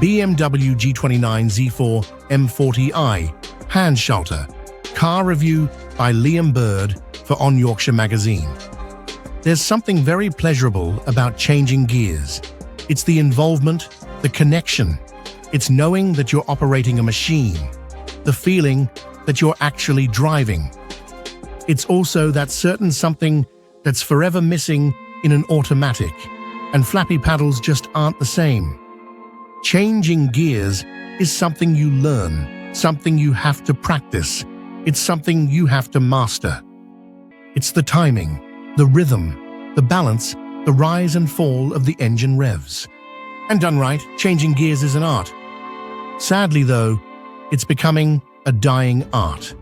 BMW G29 Z4 M40i Handschalter, car review by Liam Bird for On Yorkshire magazine. There's something very pleasurable about changing gears. It's the involvement, the connection. It's knowing that you're operating a machine, the feeling that you're actually driving. It's also that certain something that's forever missing in an automatic, and flappy paddles just aren't the same. Changing gears is something you learn, something you have to practice. It's something you have to master. It's the timing, the rhythm, the balance, the rise and fall of the engine revs. And done right, changing gears is an art. Sadly though, it's becoming a dying art.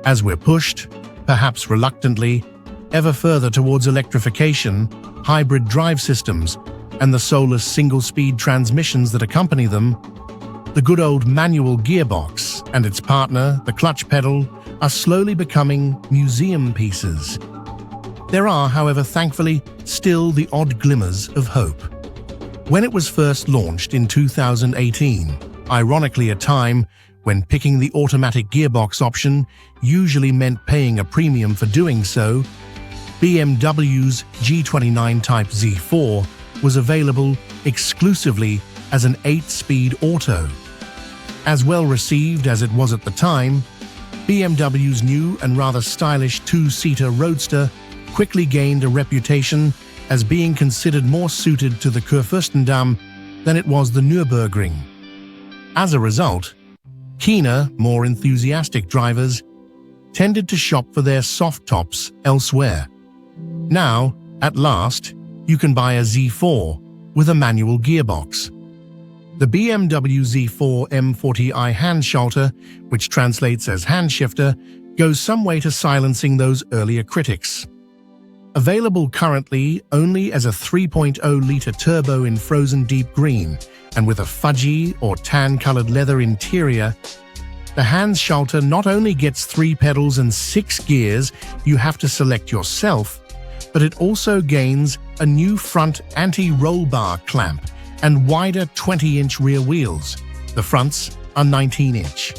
As we're pushed, perhaps reluctantly, ever further towards electrification, hybrid drive systems, and the soulless single-speed transmissions that accompany them, the good old manual gearbox and its partner, the clutch pedal, are slowly becoming museum pieces. There are, however, thankfully, still the odd glimmers of hope. When it was first launched in 2018, ironically a time when picking the automatic gearbox option usually meant paying a premium for doing so, BMW's G29 Type Z4 was available exclusively as an 8-speed auto. As well received as it was at the time, BMW's new and rather stylish 2-seater roadster quickly gained a reputation as being considered more suited to the Kurfürstendamm than it was the Nürburgring. As a result, keener, more enthusiastic drivers tended to shop for their soft tops elsewhere. Now, at last, you can buy a Z4 with a manual gearbox. The BMW Z4 M40i Handschalter, which translates as hand shifter, goes some way to silencing those earlier critics. Available currently only as a 3.0-litre turbo in frozen deep green and with a fudgy or tan-coloured leather interior, the Handschalter not only gets 3 pedals and 6 gears you have to select yourself, but it also gains a new front anti-roll bar clamp and wider 20-inch rear wheels. The fronts are 19-inch.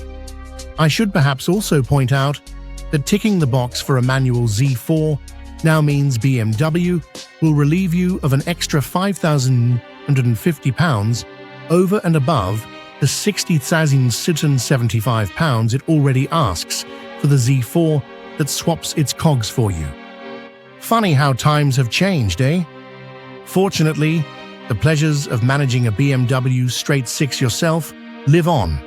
I should perhaps also point out that ticking the box for a manual Z4 now means BMW will relieve you of an extra £5,150 over and above the £60,075 it already asks for the Z4 that swaps its cogs for you. Funny how times have changed, eh? Fortunately, the pleasures of managing a BMW straight 6 yourself live on,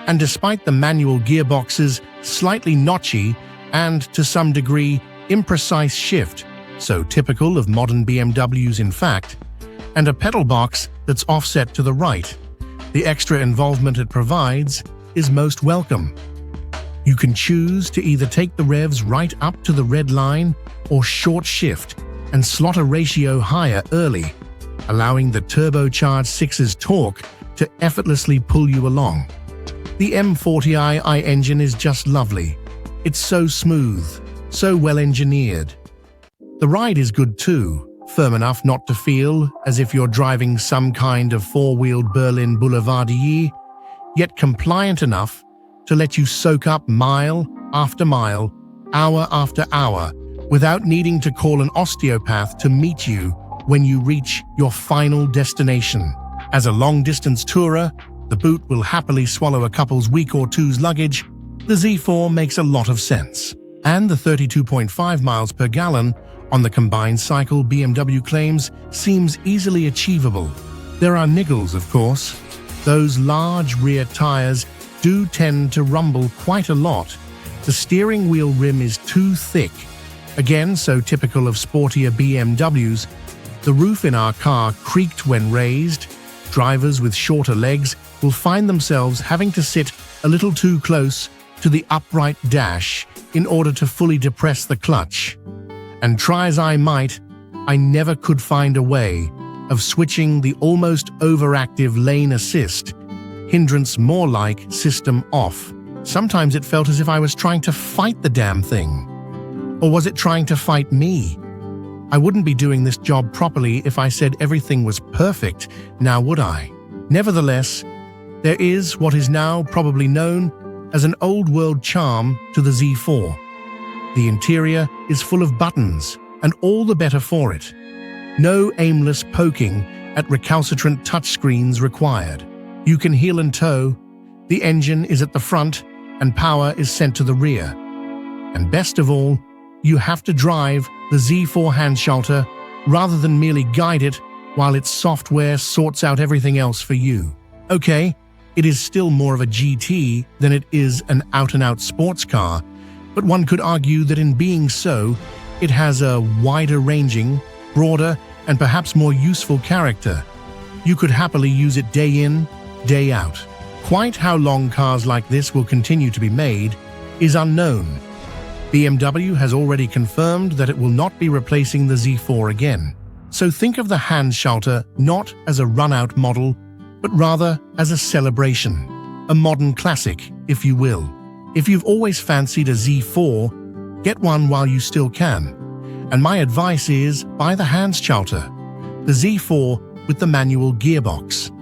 and despite the manual gearbox's slightly notchy and, to some degree, imprecise shift, so typical of modern BMWs in fact, and a pedal box that's offset to the right, the extra involvement it provides is most welcome. You can choose to either take the revs right up to the red line or short shift and slot a ratio higher early, allowing the turbocharged 6's torque to effortlessly pull you along. The M40i engine is just lovely. It's so smooth, so well engineered. The ride is good too, firm enough not to feel as if you're driving some kind of 4-wheeled Berlin Boulevardier, yet compliant enough to let you soak up mile after mile, hour after hour, without needing to call an osteopath to meet you when you reach your final destination. As a long-distance tourer, the boot will happily swallow a couple's week or two's luggage. The Z4 makes a lot of sense. And the 32.5 miles per gallon on the combined cycle BMW claims seems easily achievable. There are niggles, of course. Those large rear tires do tend to rumble quite a lot. The steering wheel rim is too thick. Again, so typical of sportier BMWs, the roof in our car creaked when raised. Drivers with shorter legs will find themselves having to sit a little too close to the upright dash in order to fully depress the clutch. And try as I might, I never could find a way of switching the almost overactive lane assist, hindrance more like system off. Sometimes it felt as if I was trying to fight the damn thing. Or was it trying to fight me? I wouldn't be doing this job properly if I said everything was perfect, now would I? Nevertheless, there is what is now probably known as an old-world charm to the Z4. The interior is full of buttons, and all the better for it. No aimless poking at recalcitrant touchscreens required. You can heel and tow, the engine is at the front, and power is sent to the rear. And best of all, you have to drive the Z4 Handschalter rather than merely guide it while its software sorts out everything else for you. Okay, it is still more of a GT than it is an out-and-out sports car, but one could argue that in being so, it has a wider-ranging, broader, and perhaps more useful character. You could happily use it day in, day out. Quite how long cars like this will continue to be made is unknown. BMW has already confirmed that it will not be replacing the Z4 again. So think of the Handschalter not as a run-out model, but rather as a celebration, a modern classic, if you will. If you've always fancied a Z4, get one while you still can. And my advice is buy the Handschalter, the Z4 with the manual gearbox.